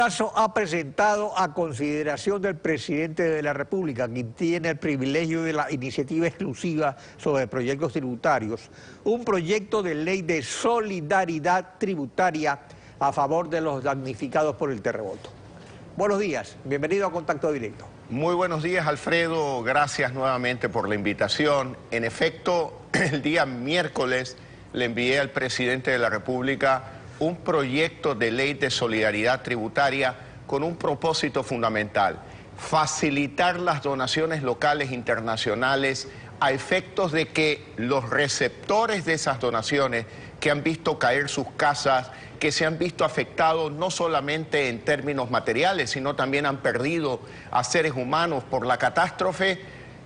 Caso ha presentado a consideración del presidente de la República, quien tiene el privilegio de la iniciativa exclusiva sobre proyectos tributarios, un proyecto de ley de solidaridad tributaria a favor de los damnificados por el terremoto. Buenos días, bienvenido a Contacto Directo. Muy buenos días, Alfredo, gracias nuevamente por la invitación. En efecto, el día miércoles le envié al presidente de la República un proyecto de ley de solidaridad tributaria con un propósito fundamental: facilitar las donaciones locales e internacionales a efectos de que los receptores de esas donaciones, que han visto caer sus casas, que se han visto afectados no solamente en términos materiales, sino también han perdido a seres humanos por la catástrofe,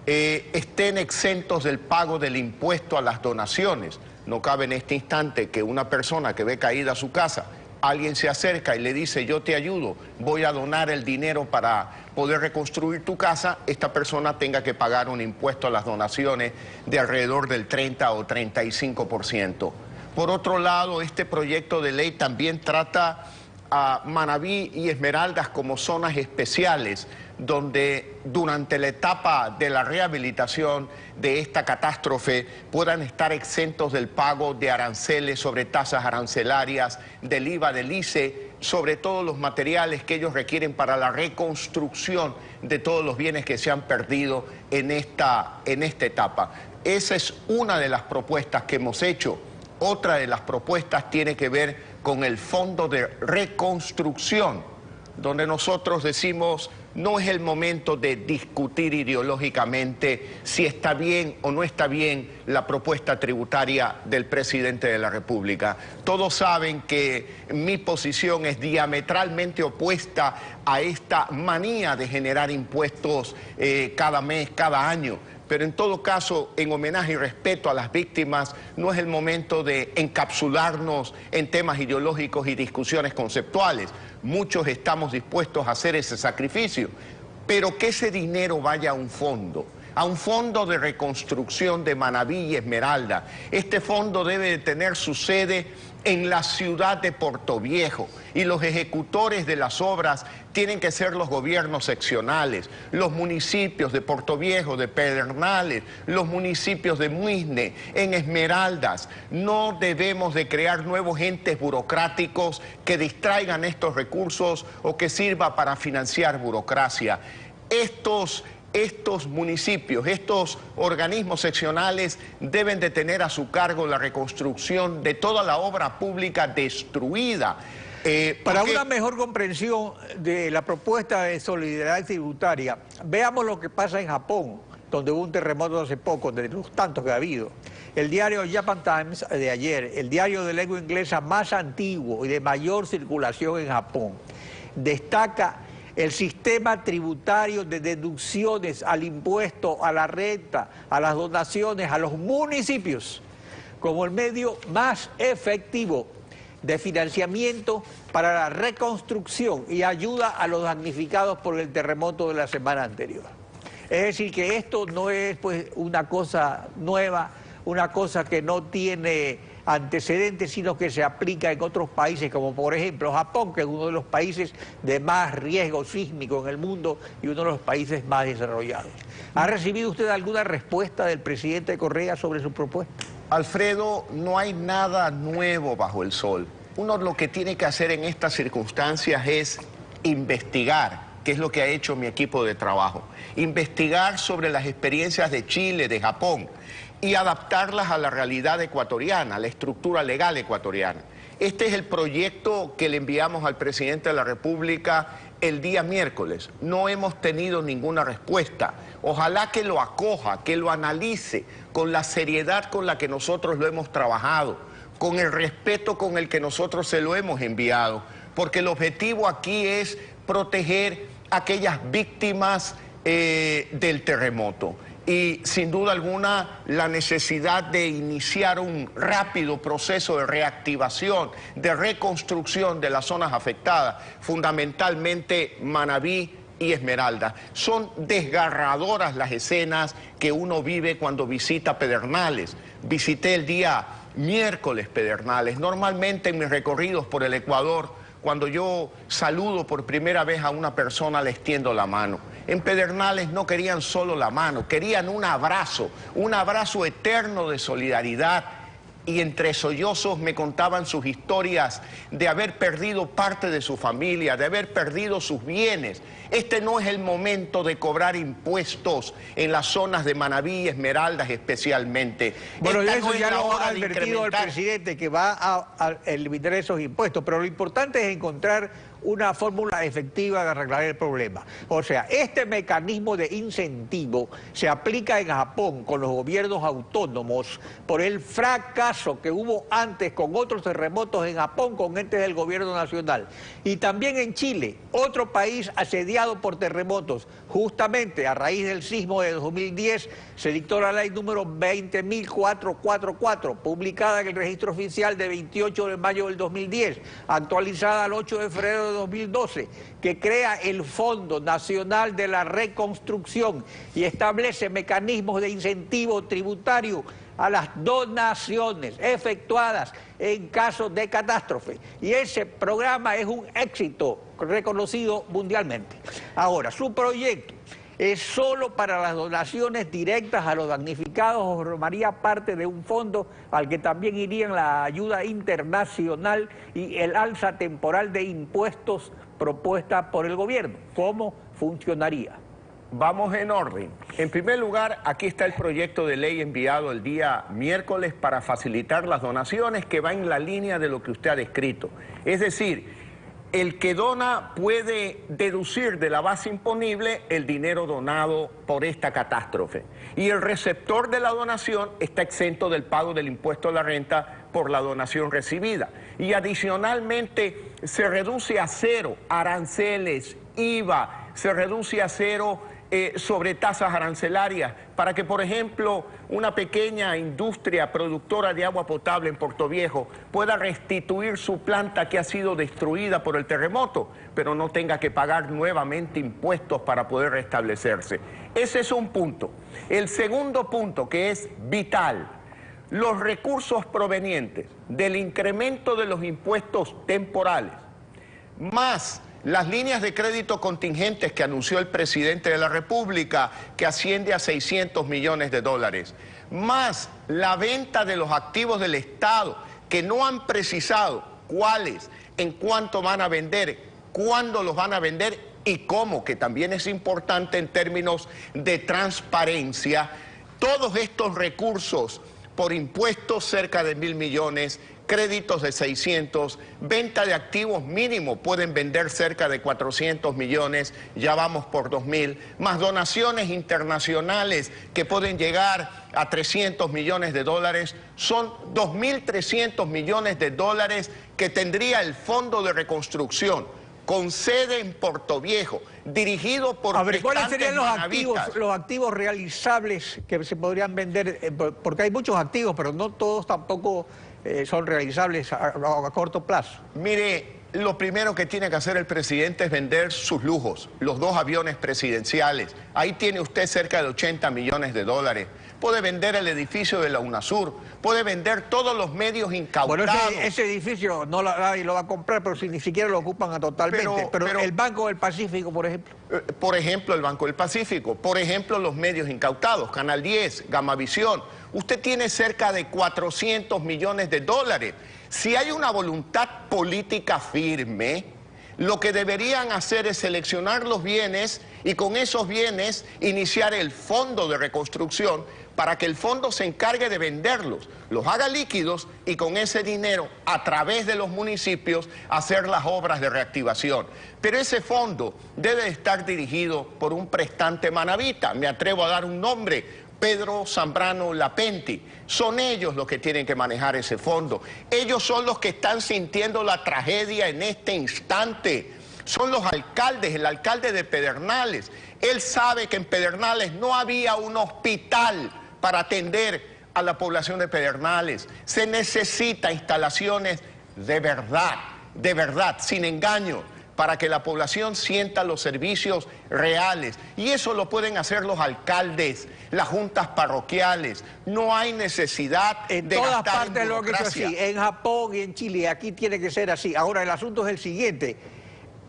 estén exentos del pago del impuesto a las donaciones. No cabe en este instante que una persona que ve caída su casa, alguien se acerca y le dice: yo te ayudo, voy a donar el dinero para poder reconstruir tu casa, esta persona tenga que pagar un impuesto a las donaciones de alrededor del 30 o 35%. Por otro lado, este proyecto de ley también trata a Manabí y Esmeraldas como zonas especiales, donde durante la etapa de la rehabilitación de esta catástrofe puedan estar exentos del pago de aranceles sobre tasas arancelarias, del IVA, del ICE, sobre todos los materiales que ellos requieren para la reconstrucción de todos los bienes que se han perdido en esta etapa. Esa es una de las propuestas que hemos hecho. Otra de las propuestas tiene que ver con el Fondo de Reconstrucción, donde nosotros decimos: no es el momento de discutir ideológicamente si está bien o no está bien la propuesta tributaria del presidente de la República. Todos saben que mi posición es diametralmente opuesta a esta manía de generar impuestos cada mes, cada año. Pero en todo caso, en homenaje y respeto a las víctimas, no es el momento de encapsularnos en temas ideológicos y discusiones conceptuales. Muchos estamos dispuestos a hacer ese sacrificio, pero que ese dinero vaya a un fondo de reconstrucción de Manabí y Esmeralda. Este fondo debe de tener su sede en la ciudad de Portoviejo, y los ejecutores de las obras tienen que ser los gobiernos seccionales, los municipios de Portoviejo, de Pedernales, los municipios de Muisne, en Esmeraldas. No debemos de crear nuevos entes burocráticos que distraigan estos recursos o que sirva para financiar burocracia. Estos municipios, estos organismos seccionales deben de tener a su cargo la reconstrucción de toda la obra pública destruida. Para una mejor comprensión de la propuesta de solidaridad tributaria, veamos lo que pasa en Japón, donde hubo un terremoto hace poco, de los tantos que ha habido. El diario Japan Times de ayer, el diario de lengua inglesa más antiguo y de mayor circulación en Japón, destaca el sistema tributario de deducciones al impuesto, a la renta, a las donaciones, a los municipios, como el medio más efectivo de financiamiento para la reconstrucción y ayuda a los damnificados por el terremoto de la semana anterior. Es decir, que esto no es pues una cosa nueva, una cosa que no tiene antecedentes, sino que se aplica en otros países, como por ejemplo Japón, que es uno de los países de más riesgo sísmico en el mundo y uno de los países más desarrollados. ¿Ha recibido usted alguna respuesta del presidente Correa sobre su propuesta? Alfredo, no hay nada nuevo bajo el sol. Uno lo que tiene que hacer en estas circunstancias es investigar, que es lo que ha hecho mi equipo de trabajo. Investigar sobre las experiencias de Chile, de Japón, y adaptarlas a la realidad ecuatoriana, a la estructura legal ecuatoriana. Este es el proyecto que le enviamos al presidente de la República el día miércoles. No hemos tenido ninguna respuesta. Ojalá que lo acoja, que lo analice con la seriedad con la que nosotros lo hemos trabajado, con el respeto con el que nosotros se lo hemos enviado, porque el objetivo aquí es proteger a aquellas víctimas del terremoto. Y sin duda alguna la necesidad de iniciar un rápido proceso de reactivación, de reconstrucción de las zonas afectadas, fundamentalmente Manabí y Esmeralda. Son desgarradoras las escenas que uno vive cuando visita Pedernales. Visité el día miércoles Pedernales. Normalmente en mis recorridos por el Ecuador, cuando yo saludo por primera vez a una persona, le extiendo la mano. En Pedernales no querían solo la mano, querían un abrazo eterno de solidaridad. Y entre sollozos me contaban sus historias de haber perdido parte de su familia, de haber perdido sus bienes. Este no es el momento de cobrar impuestos en las zonas de Manabí y Esmeraldas especialmente. Bueno, Esta eso no es ya la lo hora ha de advertido el presidente, que va a eliminar esos impuestos, pero lo importante es encontrar una fórmula efectiva de arreglar el problema. O sea, este mecanismo de incentivo se aplica en Japón con los gobiernos autónomos por el fracaso que hubo antes con otros terremotos en Japón con entes del gobierno nacional. Y también en Chile, otro país asediado por terremotos. Justamente a raíz del sismo de 2010 se dictó la ley número 20.444, publicada en el registro oficial de 28 de mayo del 2010, actualizada el 8 de febrero de 2012, que crea el Fondo Nacional de la Reconstrucción y establece mecanismos de incentivo tributario a las donaciones efectuadas en casos de catástrofe. Y ese programa es un éxito reconocido mundialmente. Ahora, su proyecto es solo para las donaciones directas a los damnificados o formaría parte de un fondo al que también irían la ayuda internacional y el alza temporal de impuestos propuesta por el gobierno. ¿Cómo funcionaría? Vamos en orden. En primer lugar, aquí está el proyecto de ley enviado el día miércoles para facilitar las donaciones, que va en la línea de lo que usted ha descrito. Es decir, el que dona puede deducir de la base imponible el dinero donado por esta catástrofe. Y el receptor de la donación está exento del pago del impuesto a la renta por la donación recibida. Y adicionalmente se reduce a cero aranceles, IVA, se reduce a cero sobre tasas arancelarias para que, por ejemplo, una pequeña industria productora de agua potable en Portoviejo pueda restituir su planta que ha sido destruida por el terremoto, pero no tenga que pagar nuevamente impuestos para poder restablecerse. Ese es un punto. El segundo punto, que es vital: los recursos provenientes del incremento de los impuestos temporales, más las líneas de crédito contingentes que anunció el presidente de la República, que asciende a 600 millones de dólares, más la venta de los activos del Estado, que no han precisado cuáles, en cuánto van a vender, cuándo los van a vender y cómo, que también es importante en términos de transparencia. Todos estos recursos por impuestos cerca de 1.000 millones, créditos de 600, venta de activos mínimo, pueden vender cerca de 400 millones, ya vamos por 2.000, más donaciones internacionales que pueden llegar a 300 millones de dólares, son 2.300 millones de dólares que tendría el Fondo de Reconstrucción, con sede en Portoviejo, dirigido por... A ver, ¿cuáles serían los activos realizables que se podrían vender? Porque hay muchos activos, pero no todos tampoco son realizables a corto plazo. Mire, lo primero que tiene que hacer el presidente es vender sus lujos, los 2 aviones presidenciales. Ahí tiene usted cerca de 80 millones de dólares. Puede vender el edificio de la UNASUR, puede vender todos los medios incautados. Bueno, ese edificio nadie lo va a comprar, pero si ni siquiera lo ocupan totalmente. Pero el Banco del Pacífico, por ejemplo. Por ejemplo, el Banco del Pacífico. Por ejemplo, los medios incautados, Canal 10, Gamavisión. Usted tiene cerca de 400 millones de dólares. Si hay una voluntad política firme, lo que deberían hacer es seleccionar los bienes y con esos bienes iniciar el Fondo de Reconstrucción para que el fondo se encargue de venderlos, los haga líquidos y con ese dinero, a través de los municipios, hacer las obras de reactivación. Pero ese fondo debe estar dirigido por un prestante manabita, me atrevo a dar un nombre: Pedro Zambrano Lapenti. Son ellos los que tienen que manejar ese fondo. Ellos son los que están sintiendo la tragedia en este instante. Son los alcaldes, el alcalde de Pedernales. Él sabe que en Pedernales no había un hospital para atender a la población de Pedernales. Se necesita instalaciones de verdad, sin engaño, para que la población sienta los servicios reales. Y eso lo pueden hacer los alcaldes, las juntas parroquiales. No hay necesidad en de todas gastar partes en lo que es burocracia. así, en Japón y en Chile, aquí tiene que ser así. Ahora, el asunto es el siguiente.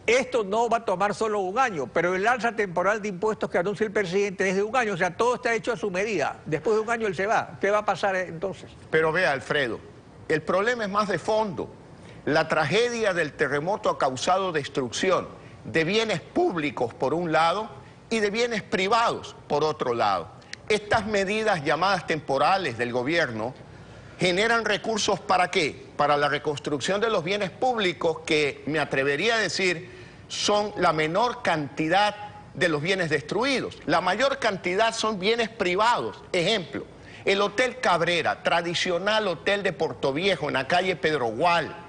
Esto no va a tomar solo un año, pero el alza temporal de impuestos que anuncia el presidente es de un año, o sea, todo está hecho a su medida. Después de un año él se va. ¿Qué va a pasar entonces? Pero vea, Alfredo, el problema es más de fondo. La tragedia del terremoto ha causado destrucción de bienes públicos por un lado y de bienes privados por otro lado. Estas medidas llamadas temporales del gobierno generan recursos ¿para qué? Para la reconstrucción de los bienes públicos, que me atrevería a decir son la menor cantidad de los bienes destruidos. La mayor cantidad son bienes privados. Ejemplo, el Hotel Cabrera, tradicional hotel de Portoviejo en la calle Pedro Gual.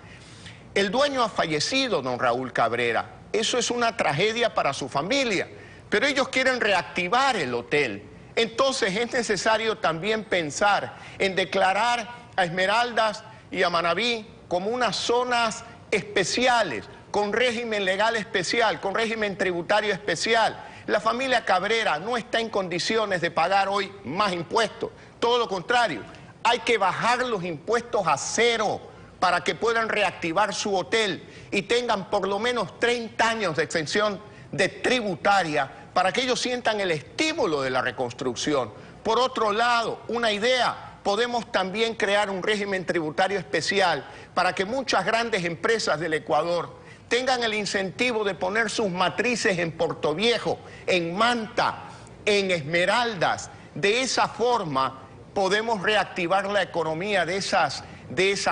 El dueño ha fallecido, don Raúl Cabrera. Eso es una tragedia para su familia, pero ellos quieren reactivar el hotel. Entonces es necesario también pensar en declarar a Esmeraldas y a Manabí como unas zonas especiales, con régimen legal especial, con régimen tributario especial. La familia Cabrera no está en condiciones de pagar hoy más impuestos, todo lo contrario, hay que bajar los impuestos a cero para que puedan reactivar su hotel y tengan por lo menos 30 años de exención de tributaria para que ellos sientan el estímulo de la reconstrucción. Por otro lado, una idea, podemos también crear un régimen tributario especial para que muchas grandes empresas del Ecuador tengan el incentivo de poner sus matrices en Portoviejo, en Manta, en Esmeraldas. De esa forma podemos reactivar la economía de esas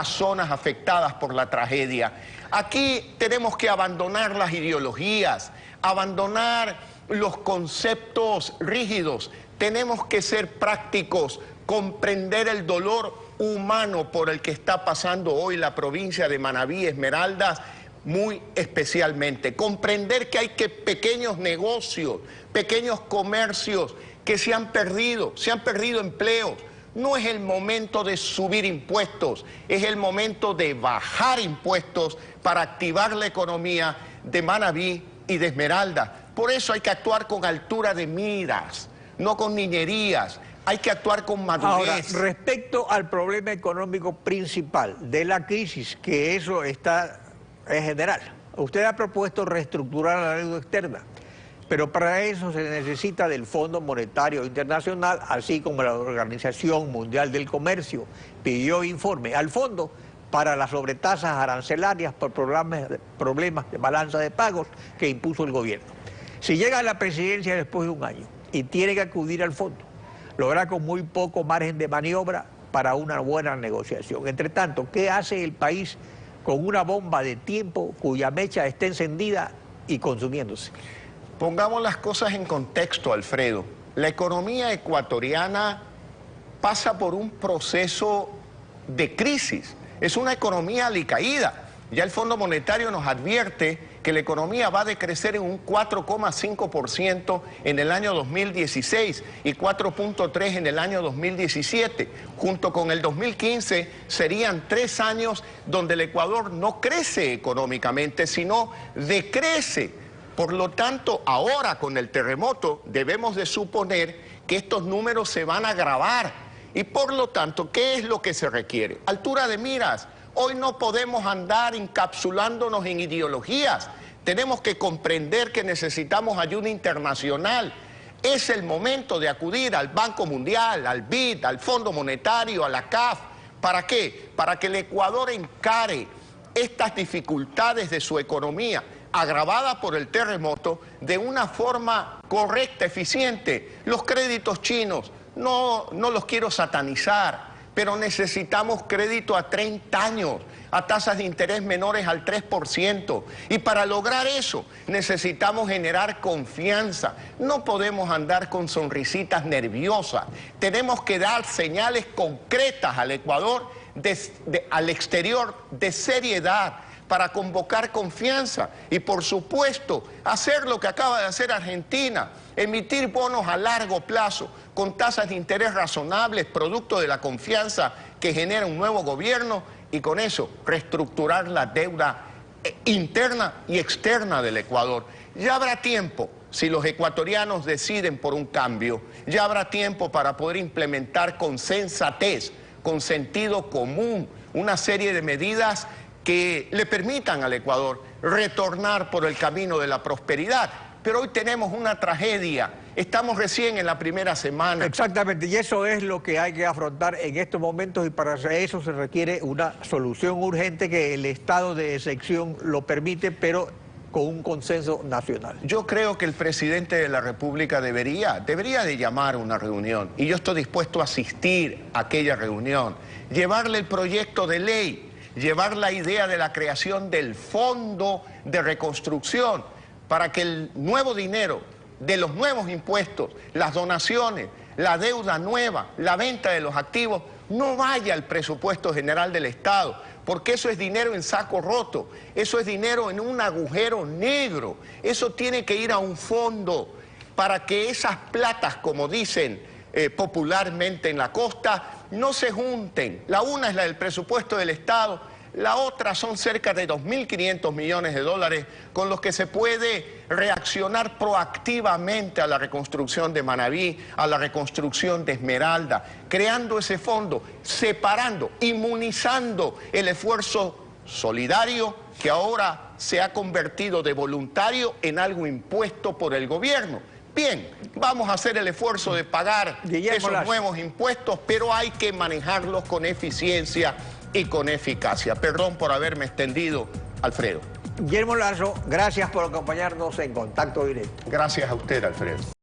zonas afectadas por la tragedia. Aquí tenemos que abandonar las ideologías, abandonar los conceptos rígidos. Tenemos que ser prácticos, comprender el dolor humano por el que está pasando hoy la provincia de Manabí, Esmeraldas, muy especialmente. Comprender que hay pequeños negocios, pequeños comercios que se han perdido empleos. No es el momento de subir impuestos, es el momento de bajar impuestos para activar la economía de Manabí y de Esmeraldas. Por eso hay que actuar con altura de miras, no con niñerías. Hay que actuar con madurez. Ahora, respecto al problema económico principal de la crisis, que eso está en general, usted ha propuesto reestructurar la deuda externa, pero para eso se necesita del Fondo Monetario Internacional, así como la Organización Mundial del Comercio pidió informe al fondo para las sobretasas arancelarias por problemas de balanza de pagos que impuso el gobierno. Si llega a la presidencia después de un año y tiene que acudir al fondo, lo hará con muy poco margen de maniobra para una buena negociación. Entre tanto, ¿qué hace el país con una bomba de tiempo cuya mecha está encendida y consumiéndose? Pongamos las cosas en contexto, Alfredo. La economía ecuatoriana pasa por un proceso de crisis. Es una economía alicaída. Ya el Fondo Monetario nos advierte que la economía va a decrecer en un 4,5% en el año 2016 y 4,3% en el año 2017. Junto con el 2015 serían 3 años donde el Ecuador no crece económicamente, sino decrece. Por lo tanto, ahora con el terremoto debemos de suponer que estos números se van a agravar. Y por lo tanto, ¿qué es lo que se requiere? Altura de miras. Hoy no podemos andar encapsulándonos en ideologías. Tenemos que comprender que necesitamos ayuda internacional. Es el momento de acudir al Banco Mundial, al BID, al Fondo Monetario, a la CAF. ¿Para qué? Para que el Ecuador encare estas dificultades de su economía, agravada por el terremoto, de una forma correcta, eficiente. Los créditos chinos, no los quiero satanizar, pero necesitamos crédito a 30 años, a tasas de interés menores al 3%. Y para lograr eso necesitamos generar confianza. No podemos andar con sonrisitas nerviosas. Tenemos que dar señales concretas al Ecuador, al exterior, de seriedad, para convocar confianza y, por supuesto, hacer lo que acaba de hacer Argentina, emitir bonos a largo plazo con tasas de interés razonables, producto de la confianza que genera un nuevo gobierno, y con eso reestructurar la deuda interna y externa del Ecuador. Ya habrá tiempo, si los ecuatorianos deciden por un cambio, ya habrá tiempo para poder implementar con sensatez, con sentido común, una serie de medidas que le permitan al Ecuador retornar por el camino de la prosperidad. Pero hoy tenemos una tragedia, estamos recién en la primera semana. Exactamente, y eso es lo que hay que afrontar en estos momentos, y para eso se requiere una solución urgente que el estado de excepción lo permite, pero con un consenso nacional. Yo creo que el presidente de la República debería de llamar a una reunión, y yo estoy dispuesto a asistir a aquella reunión, llevarle el proyecto de ley, llevar la idea de la creación del Fondo de Reconstrucción, para que el nuevo dinero de los nuevos impuestos, las donaciones, la deuda nueva, la venta de los activos, no vaya al presupuesto general del Estado, porque eso es dinero en saco roto, eso es dinero en un agujero negro, eso tiene que ir a un fondo para que esas platas, como dicen popularmente en la costa, no se junten. La una es la del presupuesto del Estado, la otra son cerca de 2.500 millones de dólares con los que se puede reaccionar proactivamente a la reconstrucción de Manabí, a la reconstrucción de Esmeralda, creando ese fondo, separando, inmunizando el esfuerzo solidario que ahora se ha convertido de voluntario en algo impuesto por el gobierno. Bien, vamos a hacer el esfuerzo de pagar esos nuevos impuestos, pero hay que manejarlos con eficiencia y con eficacia. Perdón por haberme extendido, Alfredo. Guillermo Lazo, gracias por acompañarnos en Contacto Directo. Gracias a usted, Alfredo.